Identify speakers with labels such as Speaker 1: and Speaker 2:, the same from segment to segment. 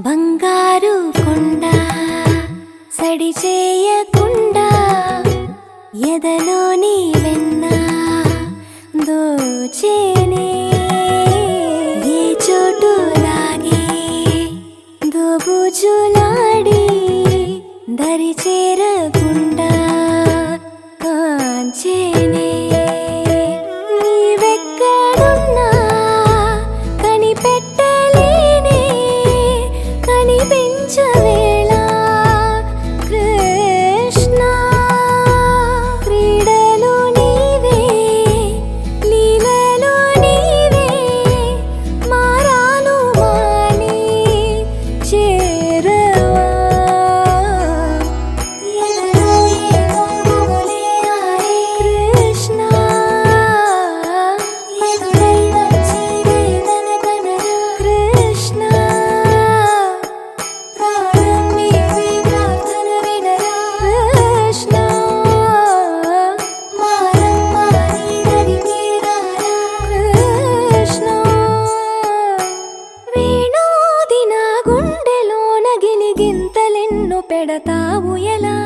Speaker 1: బంగారు కొండ సడి చేయకుండా ఎదలోని వెన్న దోచేనే ఏ చోటు లాగే దోబుచులాడి దరి చేరకుండా కాంచేనే నీవెక్కడున్నా కనిపెట్టలేనే కనిపించవేళ కృష్ణ క్రీడలు నీవే లీలలు నీవే మారాలు మాని చేరవా ఎదలో ఏవో గుబులే ఆరే కృష్ణ ఎదురై వచ్చి వేదన కనరా కృష్ణ ప్రాణం నీవే ప్రార్థన వినరా కృష్ణ మారం మాని దరికి రారా కృష్ణ వేణోది నా గుండెలోన గిలిగింతలెన్ను పెడతావు ఎలా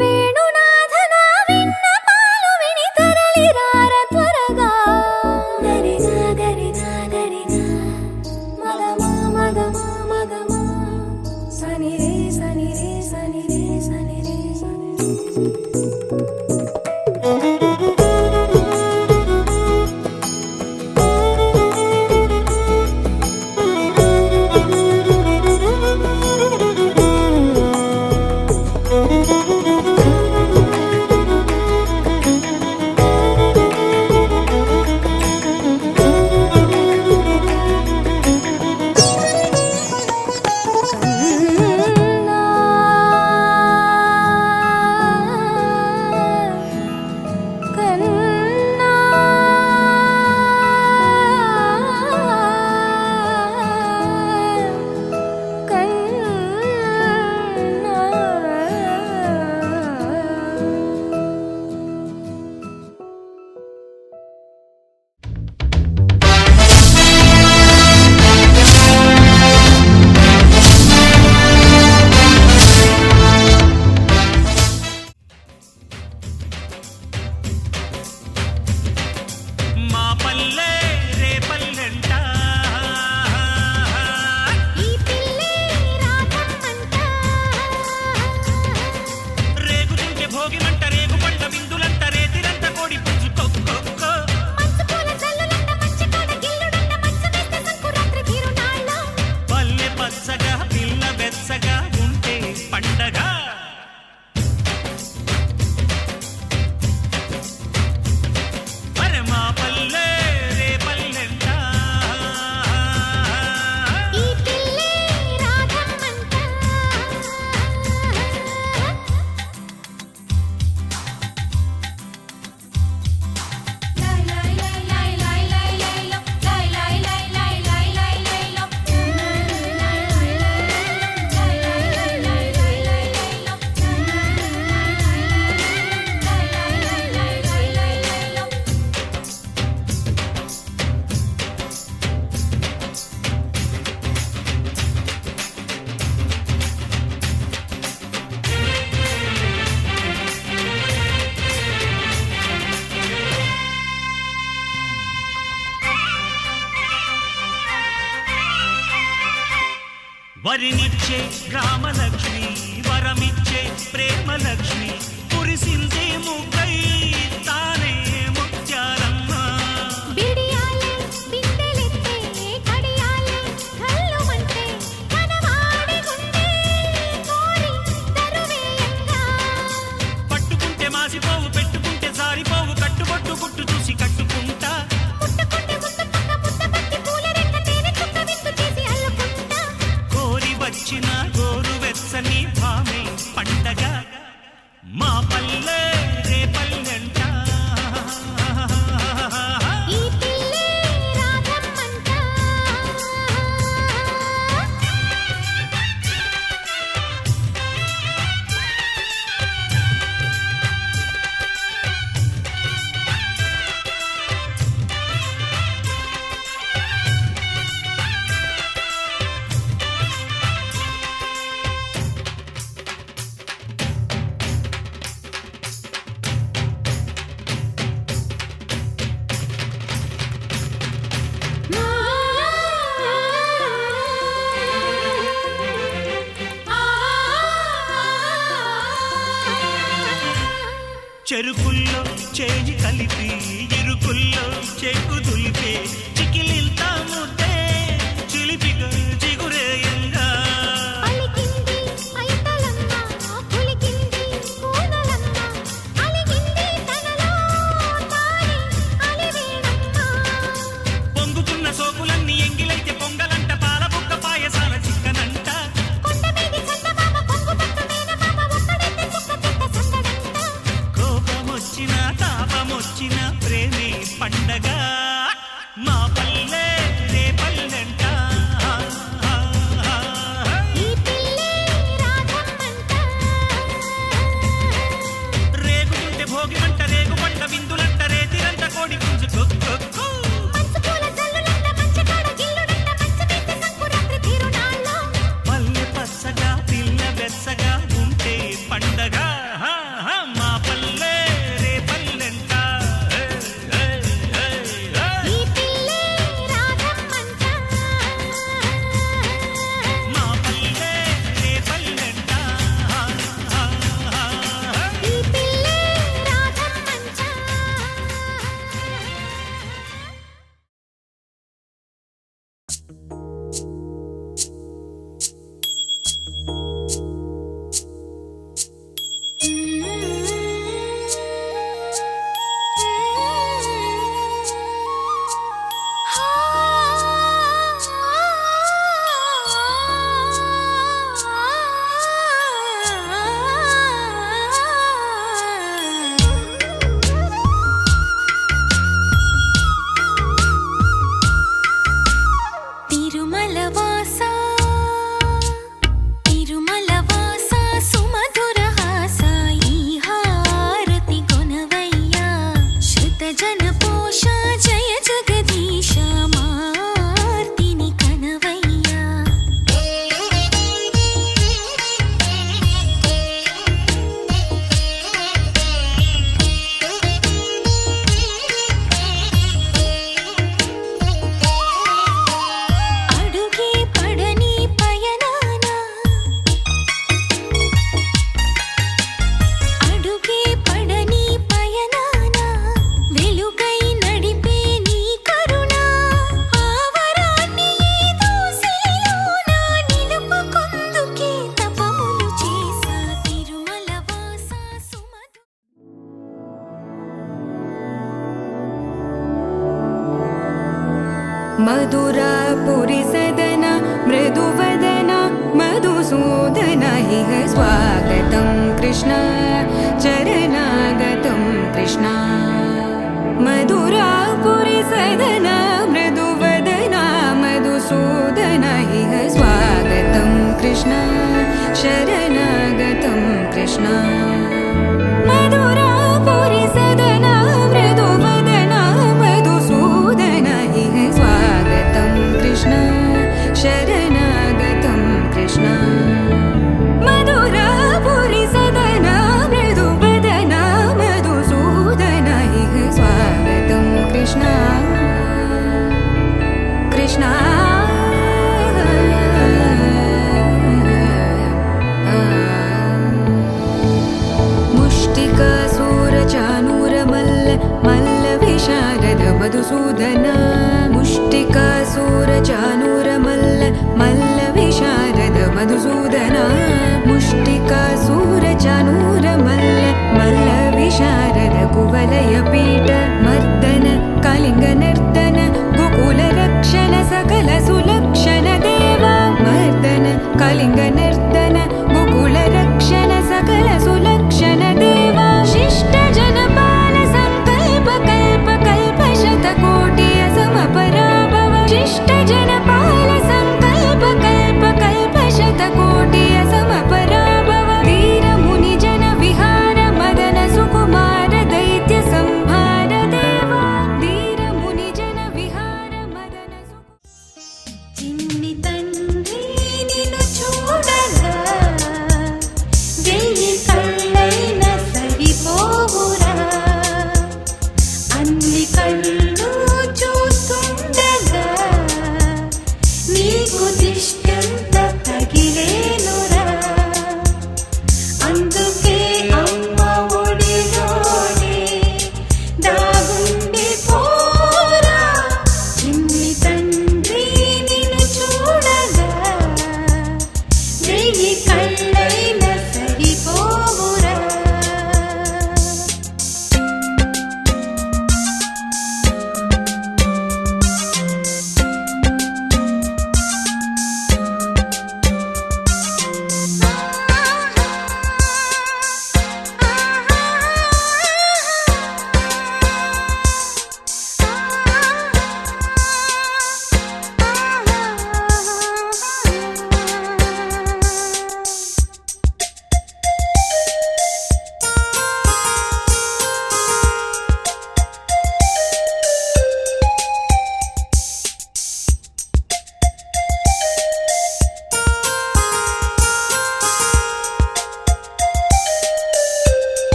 Speaker 1: వేణునాథ నా విన్నపాలు విని తరలి రార త్వరగా గరిగా గరిగా గరిగా మగమా మగమా మగమా సని రే సని రే సని రే సని రే సని
Speaker 2: మా పల్లె రే పల్లెంట
Speaker 1: ఈ పిల్లి రాధమ్మంట
Speaker 2: రేగుతుంటే భోగిమంట రేగు పంట విందులంట రేతిరంత కోడి పుంజు కొక్కొక్కో
Speaker 1: మంచు పూల జల్లులంట మంచి కాడ గిల్లుడంట మంచు వేస్తే సంకురాత్రి తీరునాళ్ళ
Speaker 2: పల్లె పచ్చగా పిల్ల వెచ్చగా ఉంటే పండగ అరే మా పల్లె రే పల్లెంట
Speaker 1: ఈ పిల్లి రాధమ్మంట లై లై లై లై లై లై లై లో లై లై లై లై లై లై లై లో లై లై లై లై లై లై లో
Speaker 2: వరినిచ్చే రామలక్ష్మి వరమిచ్చే ప్రేమలక్ష్మి కురిసిందే ముగ్గై తానే ముత్యాలమ్మ
Speaker 1: బిడియాలే బిందెలెత్తే కడియాలే కళ్ళుమంటే కనవాడి గుండె కోరి దరువేయంగా
Speaker 2: పట్టుకుంటే మాసిపోవు పెట్టుకుంటే జారిపోవు కట్టుబొట్టు గుట్టు చూసి కట్టుకుంటా
Speaker 1: ముట్టుకుంటే ముద్దు పక్క ముద్ద పట్టి పూల రెక్క తేనె చుక్క విందు చేసి అల్లుకుంటా
Speaker 2: కోరి వచ్చిన గోరు వెచ్చని భామే పండగ మా పల్లె రే పల్లె చెరుకుల్లో చేయి కలిపి ఇరుకుల్లో చెక్కు దులిపే చికిలింత ముద్దే చిలిపిగా చిగురేయంగా
Speaker 1: అలికింది ఐతలమ్మ పులికింది పూనలమ్మ అలికింది తనలో తానే అలివేణమ్మ
Speaker 2: పొంగుతున్న సోకులన్నీ ఎంగిలైతే పొంగలంట పాల బుక్క పాయసాల చిక్కనంట
Speaker 1: కొండ మీది చందమామ కొంగు పట్టు మేనమామ ఒక్కడైతే చుక్క చెట్ట సందడంట
Speaker 2: కోపమొచ్చిన తాపమొచ్చిన ప్రేమే పండగ మా పల్లె రే పల్లెంట
Speaker 1: ఈ పిల్లే రాధమ్మంట
Speaker 2: రేగుతుంటే భోగి మంట రేగు పంట విందులంట రేతిరంట కోడి పుంజు కొక్కొక్కు
Speaker 1: మంచు పూల జల్లులంట మంచి కాడ గిల్లుడంట మంచి తీసి సంకురాత్రి తీరునాళ్ళో
Speaker 2: పల్లె పచ్చగా పిల్ల వెచ్చగా ఉంటే పండగ మా పల్లె రే పల్లెంట
Speaker 1: ఈ పిల్లే రాధమ్మంట
Speaker 2: మా పల్లె రే పల్లెంట
Speaker 1: ఈ పిల్లే రాధమ్మంట తిరుమల వాసా సుమధుర హాసా ఈ హారతి కొనవయ్యా శృత జన పోష జయ జగదీశ మార్తిని కనవయ్యా అడుగే పడని పయనాన అడుగే పడని పయనాన వెలుగై నడిపే నీ కరుణ ఆవరాన్ని ఏదో శిలలోన నిలుపుకొందుకే తపములు చేసా తిరుమల వాసా సుమధుర
Speaker 3: मधुरापुरि सदन मृदुवदन मधुसूदन इह स्वागतं कृष्ण चरणागतं कृष्ण मधुरापुरि सदन मृदुवदन मधुसूदन इह स्वागतं कृष्ण शरणागतं कृष्ण मधुरापुरि सदन मृदुवदन मधुसूदन इह स्वागतं कृष्ण शरणागतं कृष्ण मधुरापुरि सदन मृदुवदन मधुसूदन इह स्वागतं कृष्ण कृष्ण मुष्टिकासूरचानूरमल्ल मल्लविशारद मधुसूदन मुष्टिकासूरचानूरमल्ल मल्लविशारद मधुसूदन मुष्टिकासूरचानूरमल्ल मल्लविशारद कुवलयपीठ मर्दन कलिङ्गनर्दन गोकुलरक्षण सकल सुलक्षण देवा मर्दन कलिङ्गनर्दन गोकुलरक्षण सकल सुलक्षण देवा शिष्ट जनपाल संकल्प कल्प कल्प शतकोटि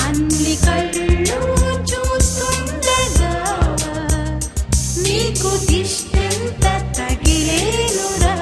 Speaker 1: అన్ని కళ్ళు చూస్తుండగా నీకు దిష్టెంత తగిలేనురా.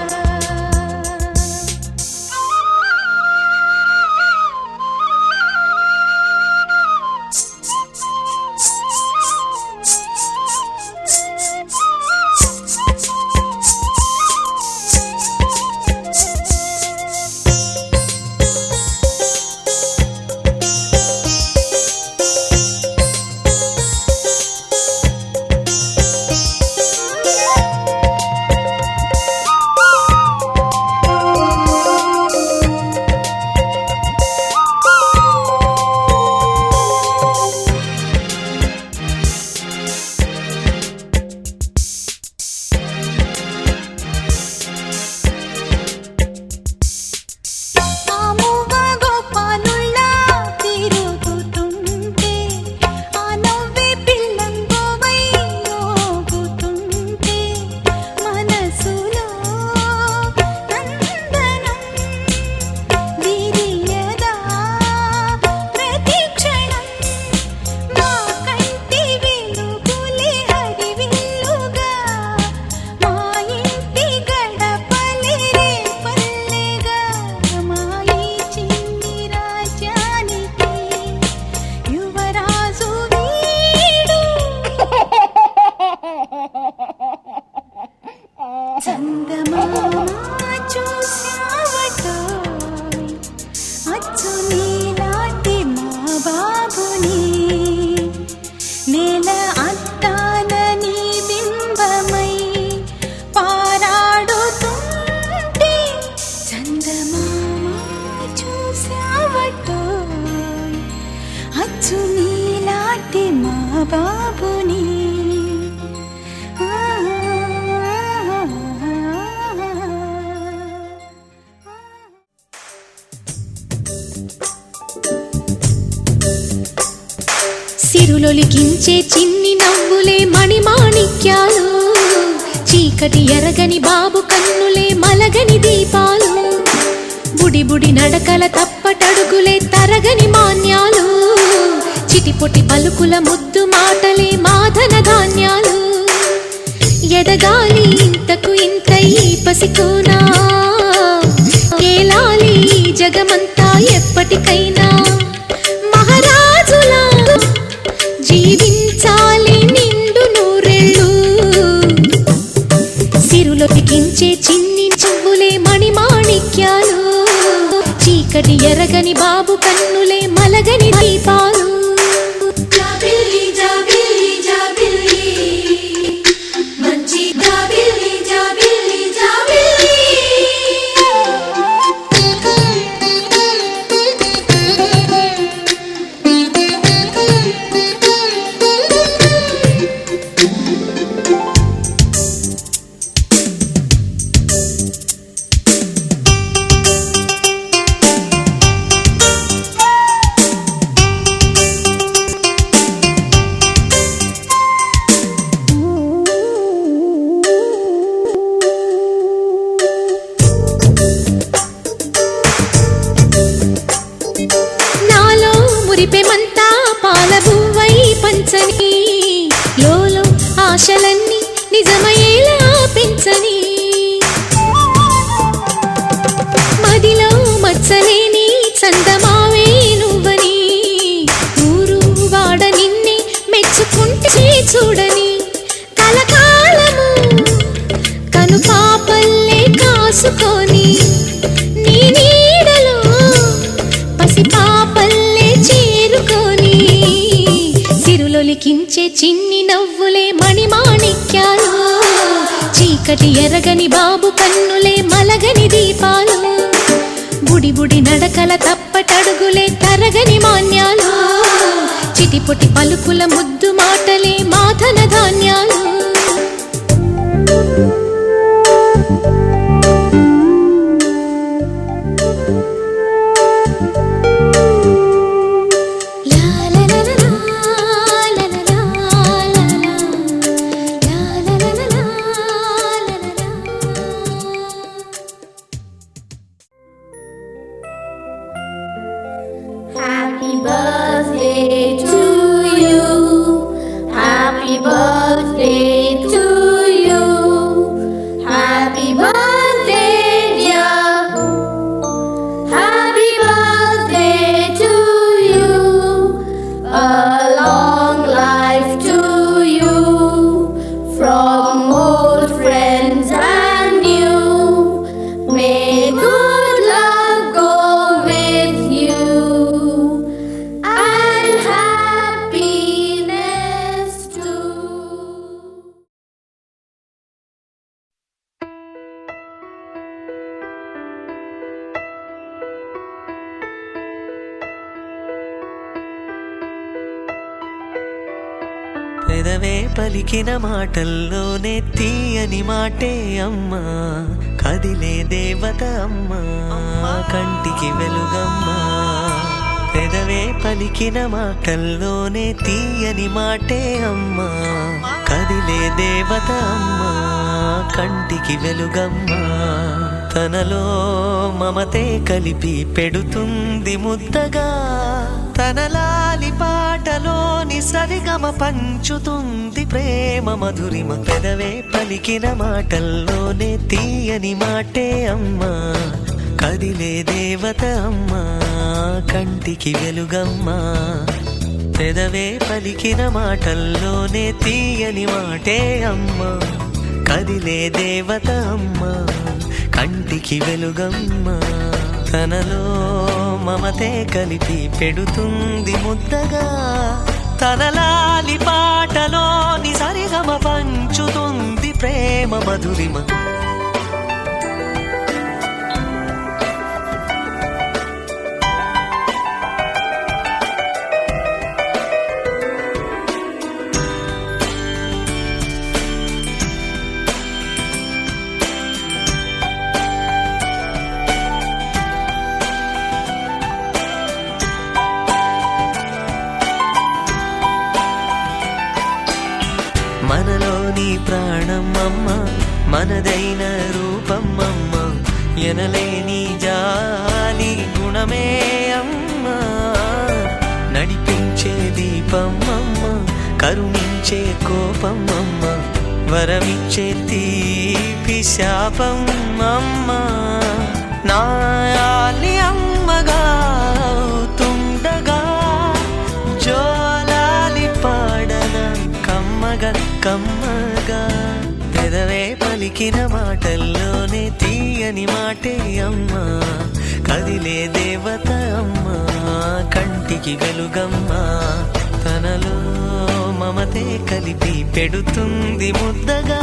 Speaker 4: సిరులొలికించే చిన్ని నవ్వులే మణిమాణిక్యాలు, చీకటి ఎరగని బాబు కన్నులే మలగని దీపాలు, బుడి బుడి నడకల తప్పటడుగులే తరగని మాన్యాలు, చిటిపొటి పలుకుల ముద్దు మాటలే మాధన ధాన్యాలు. ఎదగాలి ఇంతకు ఇంత ఈ పసికోనా, ఏలాలి జగమంతా ఎప్పటికైనా, మహారాజులా జీవించాలి నిండు నూరెళ్ళు. సిరులొలికించే చిన్ని చెవులే మణిమాణిక్యాలు, చీకటి ఎరగని బాబు కన్నులే మలగని దీపాలు.
Speaker 1: జాబిల్లి జాబిల్లి జాబిల్లి మంచి జాబిల్లి జాబిల్లి జాబిల్లి.
Speaker 4: నాలో మురిపెమంతా పాలబువ్వై పంచని, లోలో ఆశలన్నీ నిజమయ్యేలా పెంచని, మదిలో మచ్చలేని చందమావే నువ్వని, ఊరు వాడ నిన్నే మెచ్చుకుంటే చూడని, కలకాలము కను పాపల్లే కాసుకొని, నీ నీడలో పాపల్లే చేరుకొని, సిరులొలికించే చిన్ని నవ్వులే మణిమాణిక్యాలు, చీకటి ఎరగని బాబు కన్నులే మలగని దీపాలు, బుడి బుడి నడకల తప్పటడుగులే తరగని మాన్యాలు, చిటిపొటి పలుకుల ముద్దు మాటలే మాధన ధాన్యాలు.
Speaker 1: Happy birthday
Speaker 5: పెదవే పలికిన మాటల్లోనే తీయని మాటే అమ్మా కదిలే దేవత అమ్మా కంటికి వెలుగమ్మా పెదవే పలికిన మాటల్లోనే తీయని మాటే అమ్మా కదిలే దేవత అమ్మా కంటికి వెలుగమ్మా తనలో మమతే కలిపి పెడుతుంది ముద్దగా తన లాలి పాటలోని సరిగమ పంచుతుంది ప్రేమ మధురిమ పెదవే పలికిన మాటల్లోనే తీయని మాటే అమ్మా కదిలే దేవత అమ్మా కంటికి వెలుగమ్మా పెదవే పలికిన మాటల్లోనే తీయని మాటే అమ్మా కదిలే దేవత అమ్మా కంటికి వెలుగమ్మా తనలో మమతే కలిపి పెడుతుంది ముద్దగా తన లాలి పాటలోని సరిగమ పంచుతుంది ప్రేమ మధురిమ మనలోని ప్రాణం అమ్మ మనదైన రూపం అమ్మ ఎనలేని జాలి గుణమే అమ్మ నడిపించే దీపం అమ్మ కరుణించే కోపం అమ్మ వరమిచ్చే తీపి శాపం అమ్మ నాయాలి అమ్మగా తుండగా జోలాలి పాడన కమ్మగా కమ్మగా పెదవే పలికిన మాటల్లోనే తీయని మాటే అమ్మా కదిలే దేవత అమ్మా కంటికి వెలుగమ్మా తనలో మమతే కలిపి పెడుతుంది ముద్దగా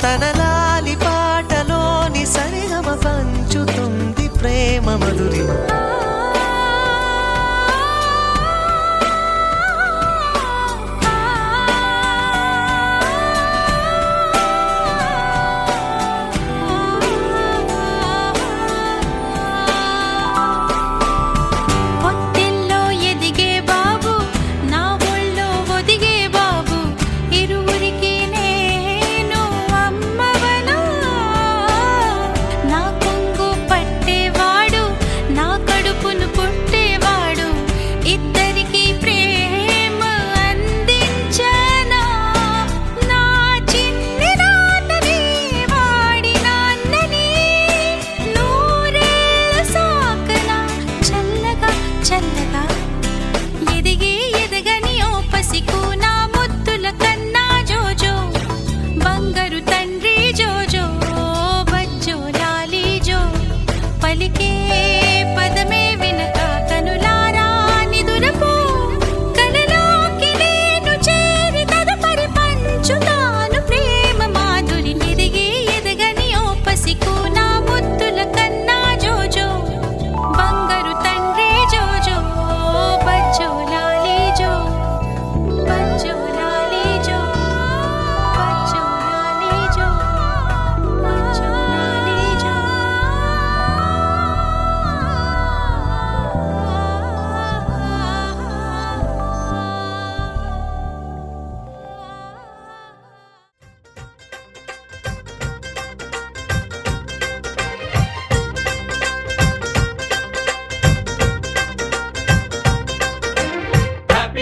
Speaker 5: తన లాలి పాటలోని సరిగమ పంచుతుంది ప్రేమ మధురిమ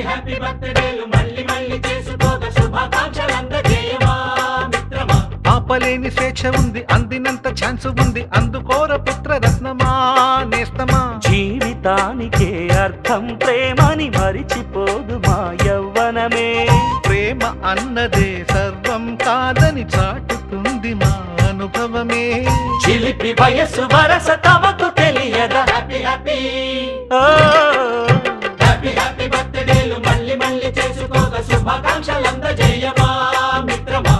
Speaker 2: హ్యాపీ బర్త్డేలు మళ్ళీ మళ్ళీ చేసుకోక శుభాకాంక్షలందజేయమా మిత్రమా
Speaker 6: ఆపలేని స్వేచ్ఛ ఉంది అందినంత ఛాన్స్ ఉంది అందుకోర పుత్రరత్నమా నేస్తమా
Speaker 2: జీవితానికే అర్థం ప్రేమని మరిచిపోదు మా యవ్వనమే
Speaker 6: ప్రేమ అన్నదే సర్వం కాదని చాటుతుంది మా అనుభవమే
Speaker 2: చిలిపి వయస్సు వరస తమకు తెలియదా హ్యాపీ హ్యాపీ హ్యాపీ హ్యాపీ బర్త్డేలు మళ్ళీ మళ్ళీ చేసుకోక శుభాకాంక్షలందజేయమా మిత్రమా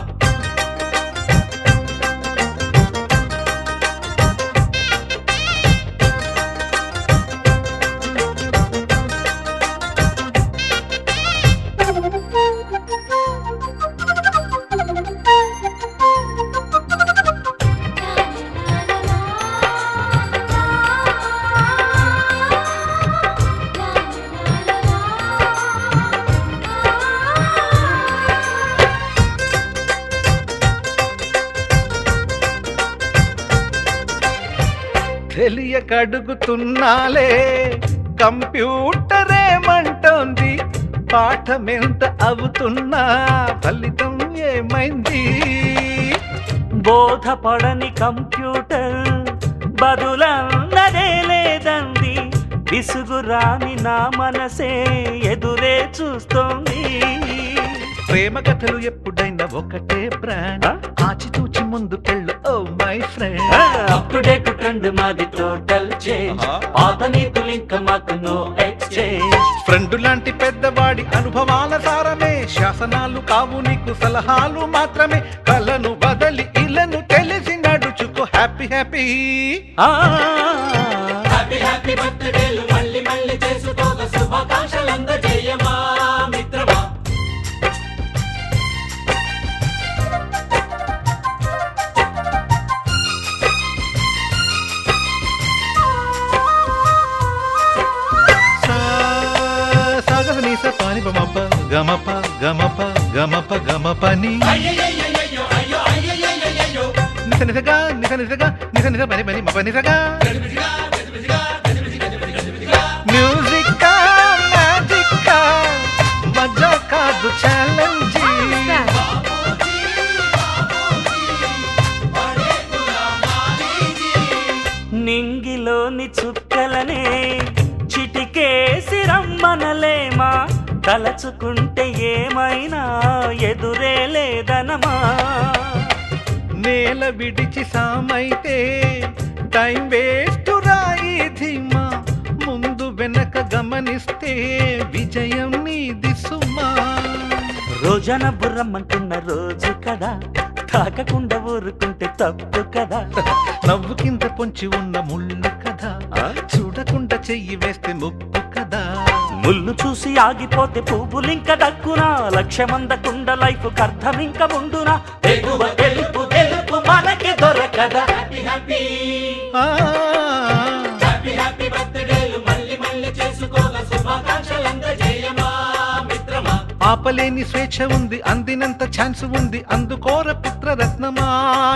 Speaker 6: తెలియక అడుగుతున్నాలే కంప్యూటర్ ఏమంటోంది పాఠమెంత అవుతున్నా ఫలితం ఏమైంది
Speaker 2: బోధపడని కంప్యూటర్ బదులన్నదే లేదంది విసుగురాని నా మనసే ఎదురే చూస్తోంది
Speaker 6: ప్రేమ కథలు ఎప్పుడైనా ఒకటే బ్రాండ్ ఆచితూచి ముందుకెళ్ళు oh my friend
Speaker 2: up to date trend మాది టోటల్ చేంజ్ పాత నీతులు ఇంకా మాకు నో ఎక్స్చేంజ్
Speaker 6: ఫ్రెండ్ లాంటి పెద్దవాడి అనుభవాల సారమే శాసనాలు కావు నీకు సలహాలు మాత్రమే కలను బదలి ఇలను తెలిసి నడుచుకో హ్యాపీ హ్యాపీ
Speaker 2: హ్యాపీ హ్యాపీ బర్త్డేలు మళ్ళీ మళ్ళీ చేసుకోక శుభాకాంక్షలు అందజేయమా మిత్రమా
Speaker 6: సాగనీస పాని బమప గమప గమప గమప గమపని నిస నిసగా నిస నిసగా నిస నిస పని పని మప నిసగా మ్యూజిక్ మ్యాజిక్ మజా కాదు ఛాలెంజ్
Speaker 2: నింగిలోని చుక్కలనే చిటికేసి రమ్మనలేమా తలచుకుంటే ఏమైనా ఎదురే లేదనమా
Speaker 6: నేల విడిచి సామైతే టైం వేస్ట్ రాయి ధీమా ముందు వెనక గమనిస్తే విజయం నీది సుమా
Speaker 2: రోజన బుర్రమ్మంటున్న రోజు కదా తాకకుండా ఊరుకుంటే తప్పు కదా
Speaker 6: నవ్వు కింద పొంచి ఉన్న ముళ్ళు కదా చూడకుండా చెయ్యి వేస్తే ముప్పు కదా
Speaker 2: ముళ్ళు చూసి ఆగిపోతే పువ్వులింక దక్కునా లక్ష్యమందకుండ లైఫ్ అర్థం ఇంక ఉండునా ఎగువ తెలుపు తెలుపు మనకి దొరకదా హ్యాపీ హ్యాపీ హ్యాపీ హ్యాపీ బర్త్డేలు మళ్ళీ మళ్ళీ చేసుకోగా శుభాకాంక్షలు అందజేయమా మిత్రమా
Speaker 6: ఆపలేని స్వేచ్ఛ ఉంది అందినంత ఛాన్స్ ఉంది అందుకోర పుత్రరత్నమా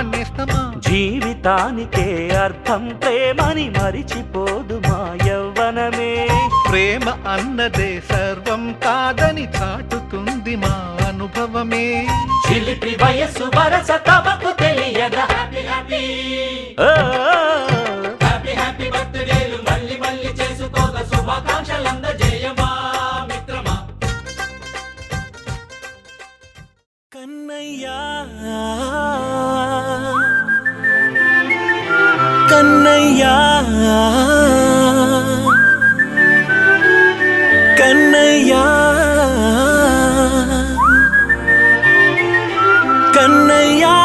Speaker 6: నేస్తమా
Speaker 2: జీవితానికే అర్థం ప్రేమని మరిచిపోదు మా యవ్వనమే
Speaker 6: ప్రేమ అన్నదే సర్వం కాదని చాటుతుంది మా అనుభవమే
Speaker 2: చిలిపి వయస్సు వరస తమకు తెలియదా హ్యాపీ హ్యాపీ హ్యాపీ హ్యాపీ బర్త్డేలు మళ్ళీ మళ్ళీ చేసుకోగా శుభాకాంక్షలు అందజేయమా మిత్రమా కన్నయ్యా కన్నయ్యా కన్నయ్యా కన్నయ్యా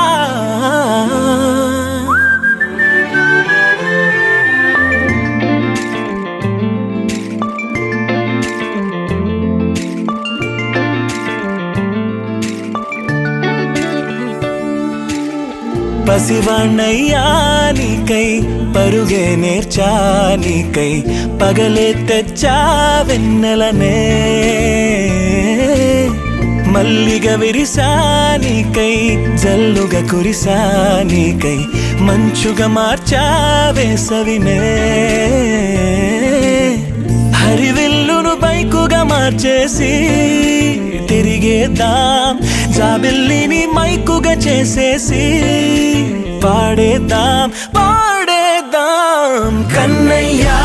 Speaker 2: పసివాణ్ణయ్యా నీకై పరుగే నేర్చా నీకై పగలే తెచ్చా వెన్నెలనే మల్లిగ విరిసా నీకై జల్లుగా కురిసా నీకై మంచుగా మార్చా వేసవినే హరివిల్లును బైకుగా మార్చేసి తిరిగేద్దాం జాబిల్లిని మైకుగా చేసేసి పాడేద్దాం పాడేద్దాం కన్నయ్యా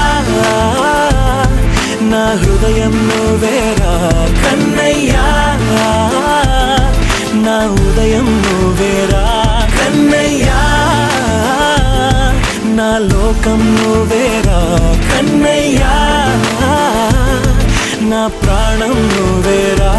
Speaker 2: నా హృదయం నువ్వేరా కన్నయ్యా నా ఉదయం నువ్వేరా కన్నయ్యా నా లోకం నువ్వేరా కన్నయ్యా నా ప్రాణం నువ్వేరా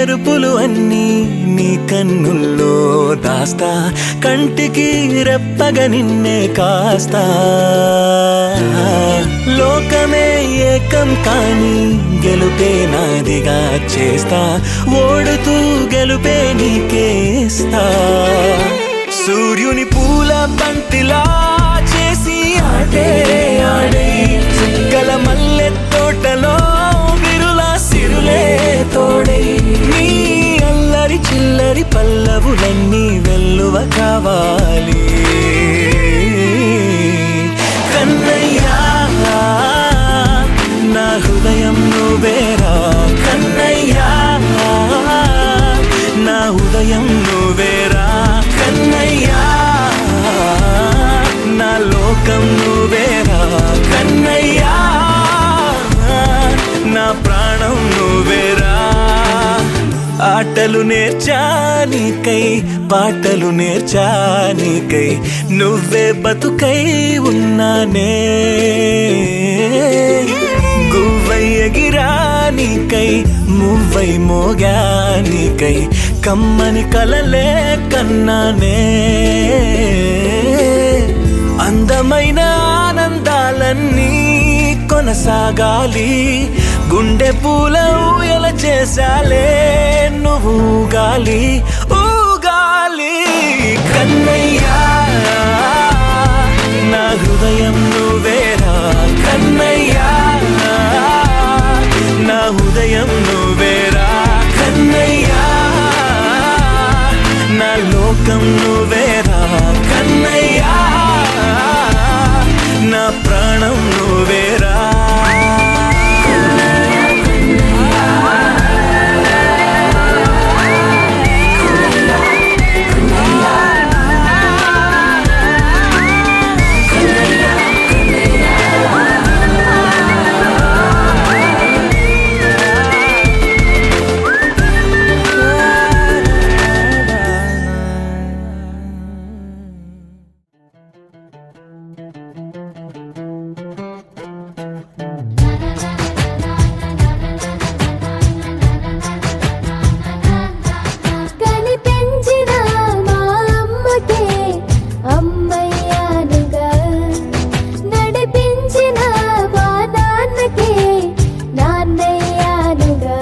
Speaker 5: మెరుపులు అన్నీ నీ కన్నుల్లో దాస్తా కంటికి రెప్పగా నిన్నే కాస్తా లోకమే ఏకం కాని గెలుపే నాదిగా చేస్తా ఓడుతూ గెలుపే నీకేస్తా సూర్యుని పూల బంతిలా చేసి ఆడే ఆడే గల మల్లె తోటలో విరులా సిరులే తోడే నీ అల్లరి చిల్లరి పల్లవులన్నీ వెల్లువ కావాలి కన్నయ్యా నా హృదయం నువ్వేరా కన్నయ్యా నా హృదయం నువ్వేరా కన్నయ్యా నా లోకం నువ్వేరా కన్నయ్యా నా ప్రాణం నువ్వేరా ఆటలు నేర్చానికై పాటలు నేర్చానికై నువ్వే బతుకై ఉన్నానే గువ్వై ఎగిరానికై మువ్వై మోగానికై కమ్మని కలలే కన్నానే అందమైన ఆనందాలన్నీ కొనసాగాలి గుండె పూల ఊయల చేసాలే నువ్వు ఊగాలి ఊగాలి కన్నయ్యా నా హృదయం నువ్వేరా కన్నయ్యా నా హృదయం నువ్వేరా కన్నయ్యా నా లోకం నువ్వేరా కన్నయ్యా నా ప్రాణం నువ్వేరా
Speaker 1: కనిపించిన మా అమ్మకే అమ్మయ్యానుగా నడిపించిన మా నాన్నకే నాన్నయ్యానుగా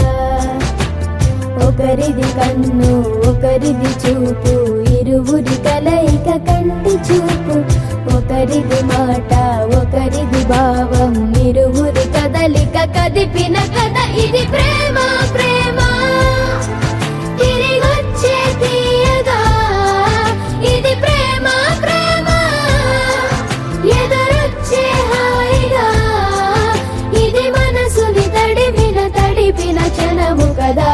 Speaker 1: ఒకరిది కన్ను ఒకరిది చూపు ఇరువురి కలయిక కంటి చూపు ఒకరిది మాట ఒకరిది భావం ఇరువురి కదలిక కదిపిన కథ ఇది ప్రేమ ప్రేమ తిరిగొచ్చే తీయగా ఇది ప్రేమ ప్రేమ ఎదురొచ్చే హాయిగా ఇది మనసుని తడిపిన క్షణము కదా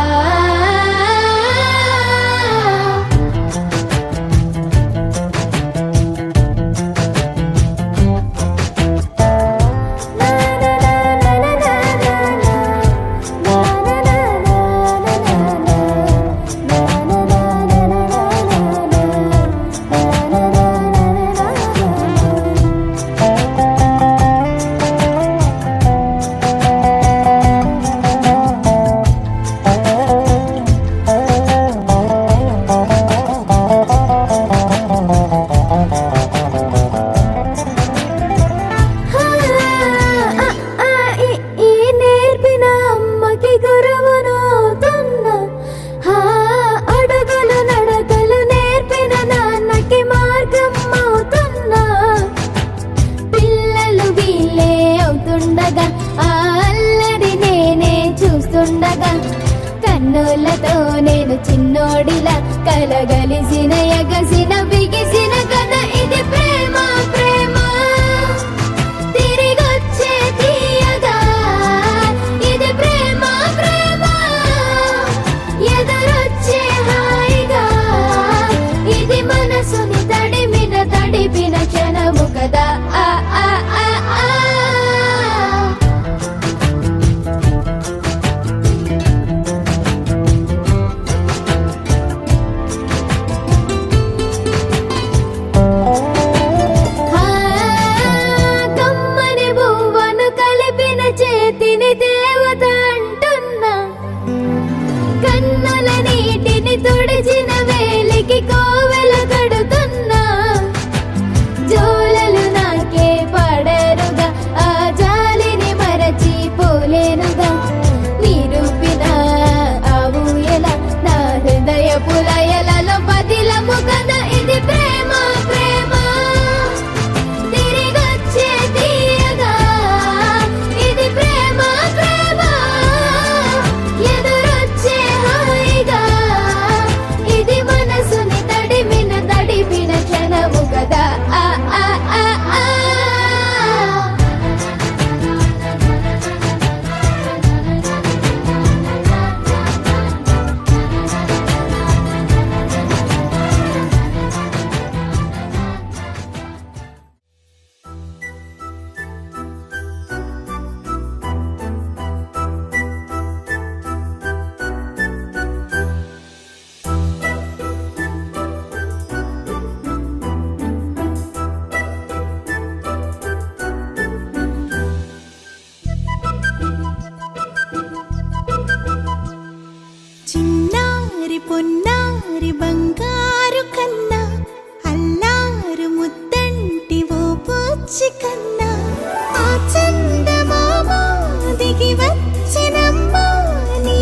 Speaker 1: కన్నులతో నేను చిన్నోడిలా కలగలిసిన ఎగసిన బిగిసిన కథ ఇది ప్రేమ ప్రేమ తిరిగొచ్చే తీయగా ఇది ప్రేమ ప్రేమ ఎదురొచ్చే హాయిగా ఇది మనసుని తడిపిన క్షణము కదా ఆ ఆ ఆ ఆ
Speaker 4: పొన్నారి బంగారు కన్నా అల్లారు ముద్దంటి ఓ పూచి కన్నా ఆ చందమామ దిగి వచ్చినమ్మా నీ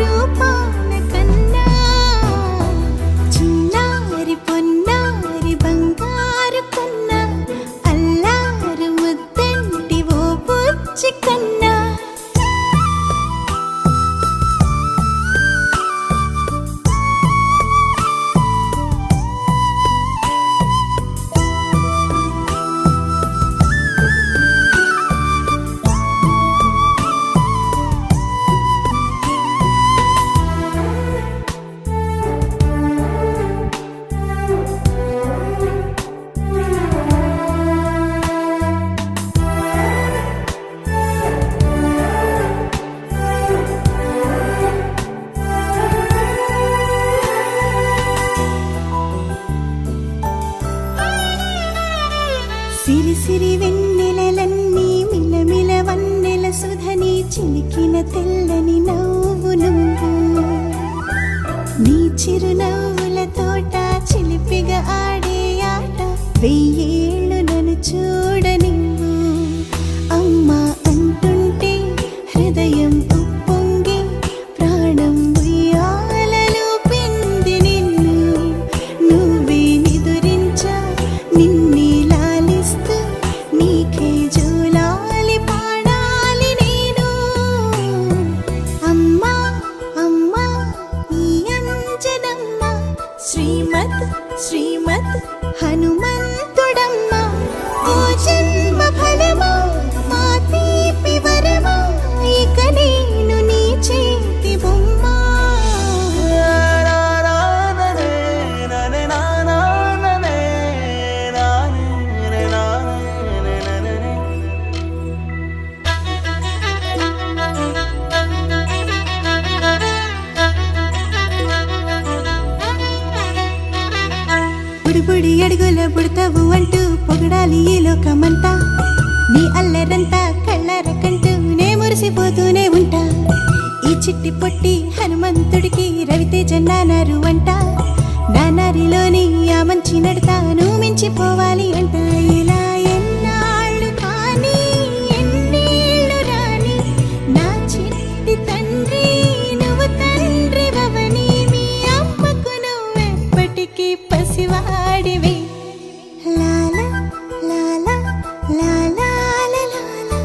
Speaker 4: రూపాన కన్నా చిన్నారి పొన్నారి బంగారు కన్నా అల్లారు ముద్దంటి ఓ పూచి కన్నా సిరి సిరి వెన్నెలలన్నీ మిలమిల వన్నెల సుధని చిలికిన తెల్లని నవ్వు నువ్వు నీ చిరునవ్వుల తోట చిలిపిగా ఆడే ఆట వెయ్యేళ్ళు నన్ను చూడనివ్వు అమ్మా అంటుంటే హృదయం ఉప్పొంగి ప్రాణం ఉయ్యాలలో పిండి నిన్ను నువ్వే నిదురించా నిన్నే లాలిస్తూ నీకే జోలాలి పాడాలి నేను అమ్మా అమ్మా ఈ అంజనమ్మ శ్రీమత్ శ్రీమత్ హనుమంతుడమ్మ ఓ జన్మ ఫలమా మా తీపి వరమా ఇక నేను నీ చేతి బొమ్మ బుడిబుడి అడుగుల బుడతావు అంటూ పొగడాలి ఈ లోకమంతా నీ అల్లరంతా కళ్ళరకంటూ నే మురిసిపోతూనే ఉంటా ఈ చిట్టి పొట్టి హనుమంతుడికి రవితేజ నానారు అంట నానారిలోని ఆ మంచి నడతాను మించిపోవాలి అంట ఇలా ఎన్నాళ్ళు కానీ ఎన్నేళ్ళు రాని నా చిట్టి తండ్రి నువ్వు తండ్రి వవని మీ అమ్మకు నువ్వెప్పటికీ పసివాడివి లాలా లాలా లాలా లాలా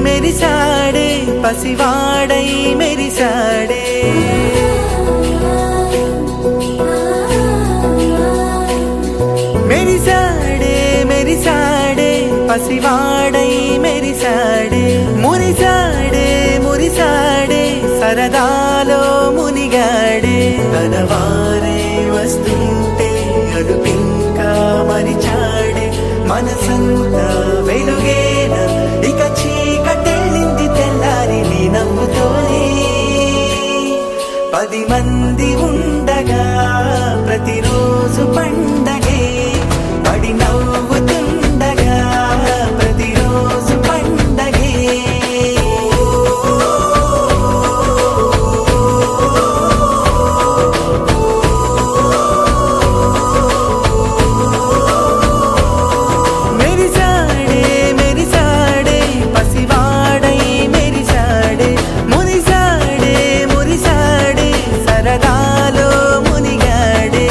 Speaker 5: మెరిసాడే పసివాడై మెరిసాడే మెరిసాడే మెరిసాడే పసివాడై మెరిసాడే మురిసాడే మురిసాడే సరదాలో మునిగాడే తనవారే వస్తుంటే అడుపింకా మరిచాడే మనసంతా వెలుగేన ఇక చీకటెళ్ళింది తెల్లారి నీ నవ్వుతోనే 10 మంది ఉండగా ప్రతిరోజు పండగే పడి నవ్వుతుండగా ప్రతిరోజు పండగే మెరిసాడే మెరిసాడే పసివాడై మెరిసాడే మురిసాడే మురిసాడే సరదాలో మునిగాడే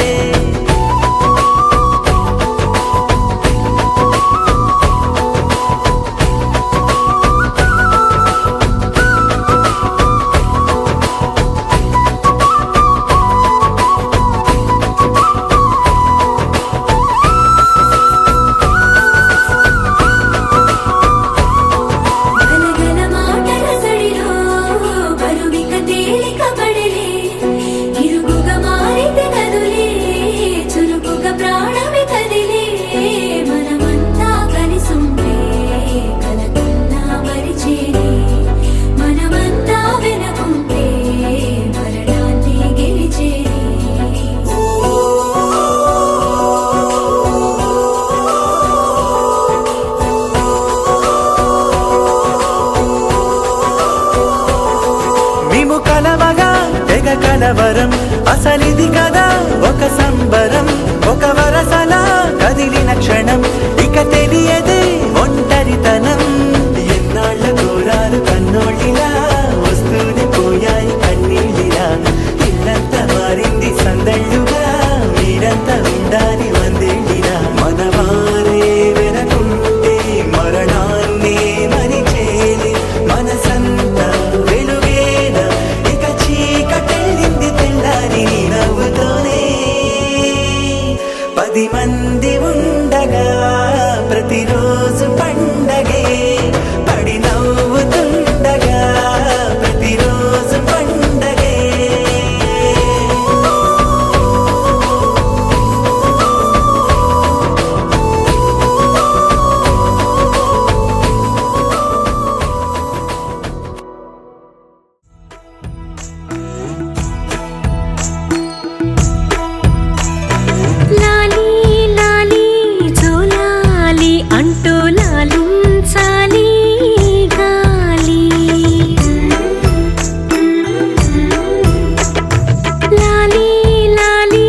Speaker 5: కలవరం అసలిది కదా ఒక సంబరం ఒక వరసలా కదిలిన క్షణం ఇక తెలియదే ఒంటరితనం ఎన్నాళ్ళ కోరాలు కన్నోళ్ళిలా వస్తూనే పోయాయి కన్నీళ్ళిలా ఇల్లంతా మారింది సందళ్ళుగా మీరంతా ఉండాలి వందేళ్ళిలా మనవారే వెనకుంటే మరణాన్నే మరిచేది మనసంతా వెలుగేన ఇక చీకటెళ్ళింది తెల్లారి నీ నవ్వుతోనే 10 మంది ఉండగా ప్రతిరోజు పండగే పడి నవ్వుతుండగా ప్రతిరోజు పండగే
Speaker 3: లాలీ లాలీ జోలాలి అంటూ లాలించాలి గాలి లాలీ లాలీ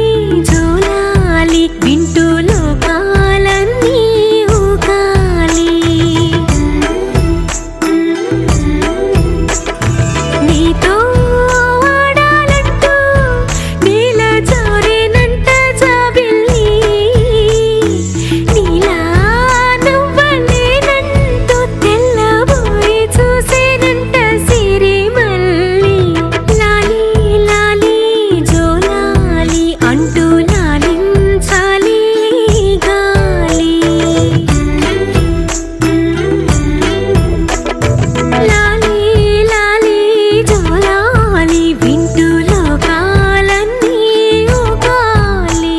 Speaker 3: జోలాలి వింటూ లోకాలన్నీ ఊగాలి నీతో ఆడాలంటూ నీల జారేనంట జాబిల్లి నీలా నువ్వలేనంటూ తెల్లబోయి చూసేనంట సిరిమల్లి లాలీ లాలీ జోలాలి అంటూ లాలించాలి గాలి లాలీ లాలీ జోలాలి వింటూ లోకాలన్నీ ఊగాలి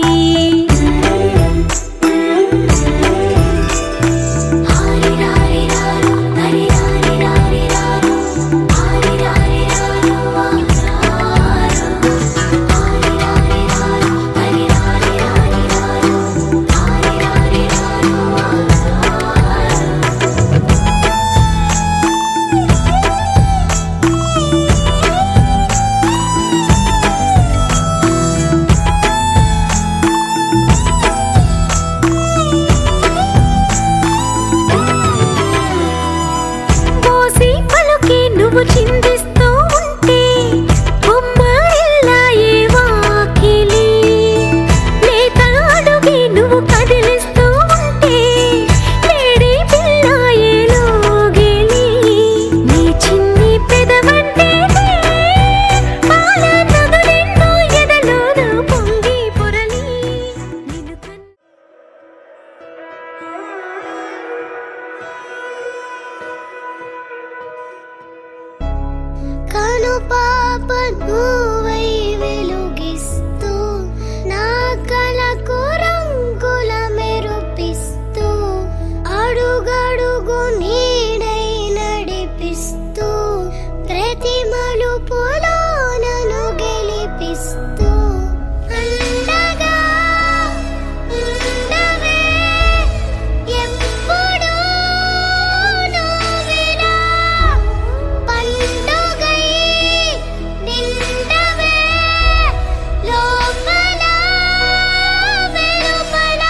Speaker 3: హరిరారిరారు హరిరారిరారిరారు హరిరారిరారు హరిరారిరారు పోసి పలుకి నువ్వు చిందిస్తూ ఉంటే బొమ్మరిల్లాయే వాకిలి లేత అడుగి నువ్వు కదిలిస్తూ ఉంటే లేడి పిల్లాయే లోగిలి నీ చిన్ని పెదవంటే పాల నదులెన్నో ఎదలోన పొంగి పొరలి నిన్ను
Speaker 7: కను పాప నువ్వై వెలుగిస్తూ నా కలకు రంగుల మెరుపిస్తూ అడుగడుగు నీడై నడిపిస్తూ ప్రతి మలుపులో నన్ను గెలిపిస్తూ అండగా ఉండవే ఎప్పుడూ నువ్విలా పండుగై నిండవే లోపల వెలుపల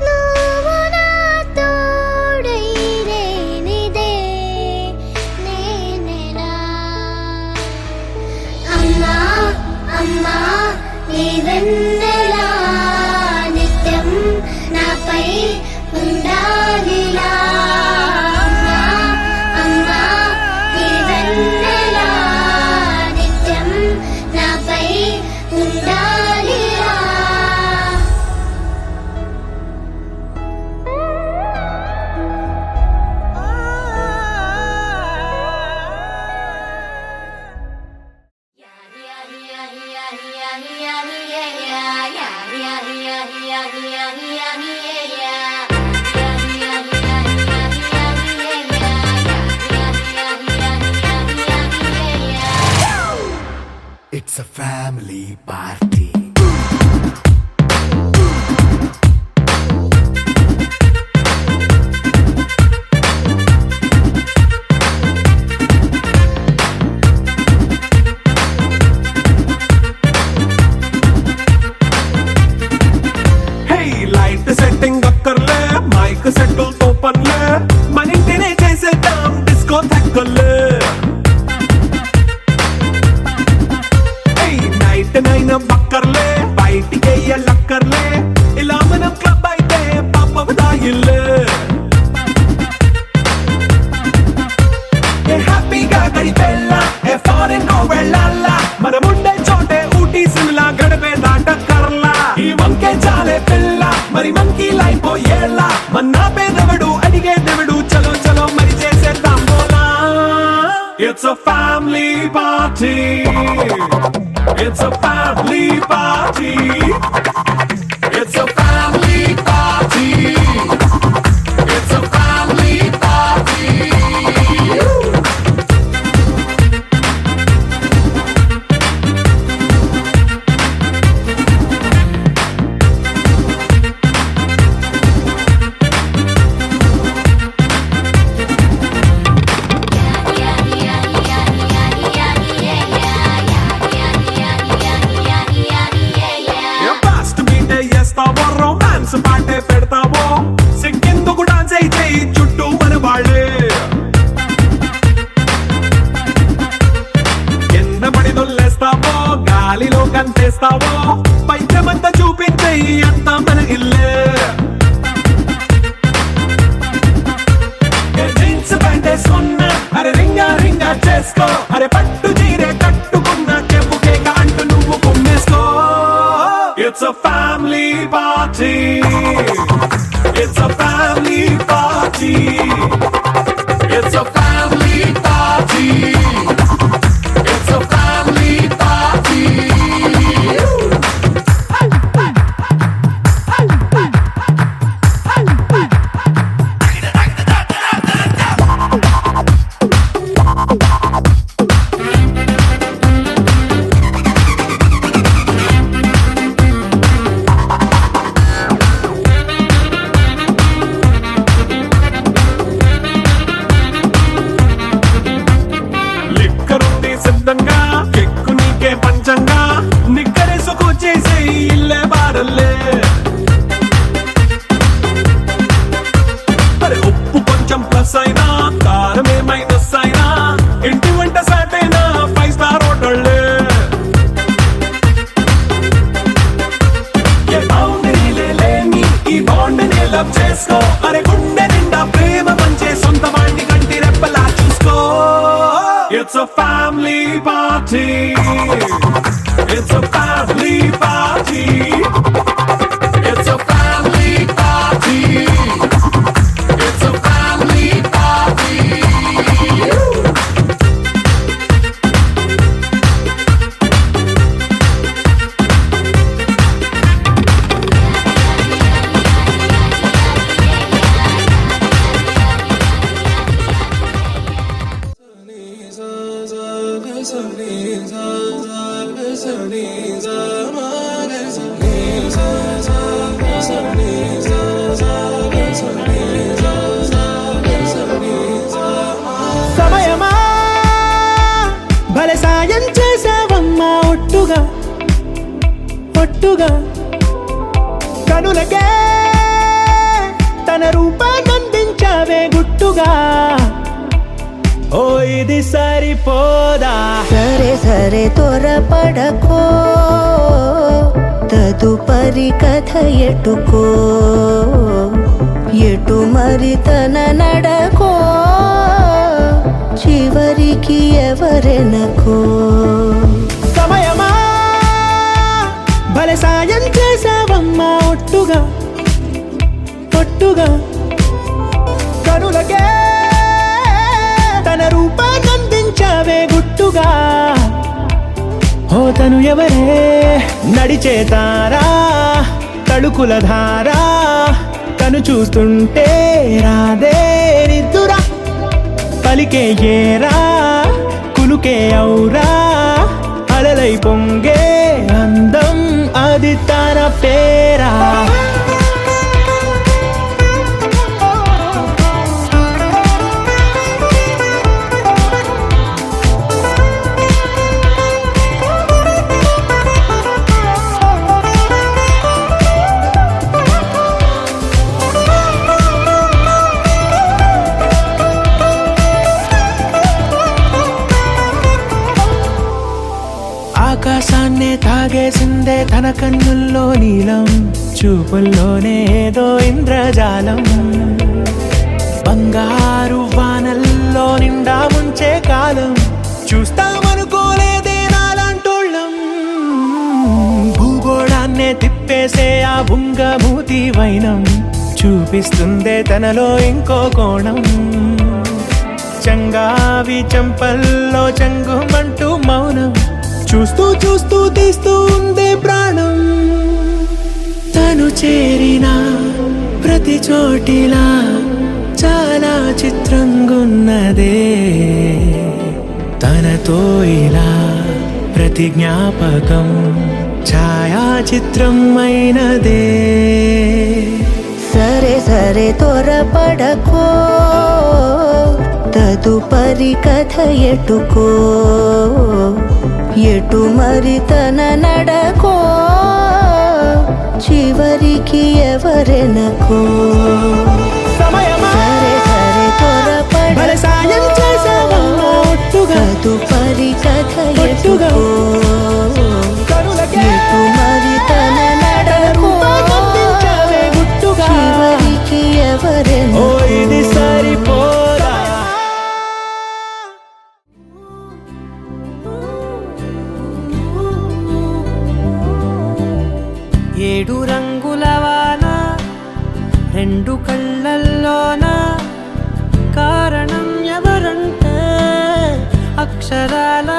Speaker 7: నువ్వు నా తోడై లేనిదే నేనెలా అమ్మా అమ్మా నీ వెన్నెలా నిత్యం నాపై ఉండాలిలా అమ్మా అమ్మా నీ వెన్నెలా నిత్యం నాపై ఉండాలిలా
Speaker 5: It's a family party.
Speaker 8: Setting అక్కర్లే మైక్ సెట్టులతో పనులే మన ఇంటినే చేసేద్దాం డిస్కో తగ్గలే నైట్ నైన్ బక్కర్లే బయటికి వెళ్ళక్కర్లే ఇలా మనం క్లబ్ అయితే పాప దాయిల్లే హ్యాపీగా గడిపెళ్ళ ఏ ఫారెన్ కో వెళ్ళాల మనముండే చోటే ఊటీ సిమ్లా గడిపే దాటక్కర్లా ఈ వంకే చాలే పిల్ల మరి మంకీ లైఫ్ ఏళ్ళ మన్నా పేదవడు అడిగే దేవుడు చలో చలో మరి చేసేద్దాం బోలా it's a family party It's a family party. It's a family party. It's a family party. Romance పాటే పెడతావో సిగ్గెందుకు డాన్స్ అయి చేయి చుట్టూ మన వాళ్ళే కింద పడి దొల్లేస్తావో గాలిలో కంటేస్తావో పైచమంతా చూపించేయి అంతా మన ఇల్లే జీన్స్ ప్యాంట్ వేసుకున్నా అరే రింగా రింగా చేసుకో అరే పట్టు చీరే కట్టుకున్న చెప్పు కేక అంటూ నువ్వు కుమ్మేసుకో It's a family party. It's a family party. It's a family party. It's a family party. సిద్ధంగా కెక్కు నీకే పంచంగా నిక్కరేసుకు చేసే ఇల్లే బారల్లే అరే ఉప్పు కొంచెం ప్లస్ అయినా కారమే మైనస్ అయినా ఇంటి వంట సాట్ అయినా 5 స్టార్ హోటళ్ళే ఏ బౌండరీలే లేని ఈ బాండ్ని లవ్ చేసుకో అరే గుండె నిండా ప్రేమ పంచే సొంత వాడిని కంటి రెప్పలా చూసుకో It's a family party. It's a family party. It's a family party. It's a family party.
Speaker 5: సమయమా భలే సాయం చేసావమ్మా ఒట్టుగా ఒట్టుగా కనులకే తన రూపాన్నందించావే గుట్టుగా ఓ ఇది సరిపోదా
Speaker 3: సరే సరే త్వరపడకో తదుపరి కథ ఎటుకో ఎటు మరి తన నడకో చివరికి ఎవరెనకో
Speaker 5: సమయమా భలే సాయం చేసావమ్మా ఒట్టుగా ఒట్టుగా కనులకే తన రూపాన్నందించావే గుట్టుగా ఓ తను ఎవరే నడిచే తారా తళుకుల ధారా తను చూస్తుంటే రాదే నిద్దురా పలికే ఏరా కులుకే ఔరా అలలై పొంగే అందం అది తన పేరా నన్నే తాగేసిందే తన కన్నుల్లో నీలం, చూపుల్లోనే ఏదో ఇంద్రజాలం. బంగారు వానల్లో నిండా ముంచే కాలం, చూస్తామనుకోలేదే నాలాంటోళ్ళం. భూగోళాన్నే తిప్పేసే ఆ బుంగమూతి వైనం, చూపిస్తుందే తనలో ఇంకో కోణం. చంగావి చంపల్లో చంగుమంటూ మౌనం, చూస్తూ చూస్తూ తీస్తూ ఉందే ప్రాణం. తను చేరిన ప్రతి చోటిలా చాలా చిత్రంగున్నదే, తనతో ఇలా ప్రతి జ్ఞాపకం ఛాయాచిత్రం అయినదే.
Speaker 3: సరే సరే త్వరపడకో, తదుపరి కథ ఎటుకో, ఎటు మరి తన నడకో, చివరికి ఎవరెనకో.
Speaker 5: సమయమా
Speaker 3: సరే సరే
Speaker 5: భలే సాయం
Speaker 3: త్వరపడకో,
Speaker 5: చేసావమ్మా ఒట్టుగా,
Speaker 3: తదుపరి కథ
Speaker 5: ఒట్టుగా.
Speaker 3: ఎటుకో,
Speaker 5: కనులకే
Speaker 3: ఎటు మరి తన నడకో,
Speaker 5: కనిపించావే గుట్టుగా.
Speaker 3: చివరికి
Speaker 5: ఓ
Speaker 3: ఎవరెనకో.
Speaker 5: ఇది సరిపోదా.
Speaker 9: ఏడు రంగుల వాన రెండు కళ్ళల్లోన, కారణం ఎవరంటే అక్షరాల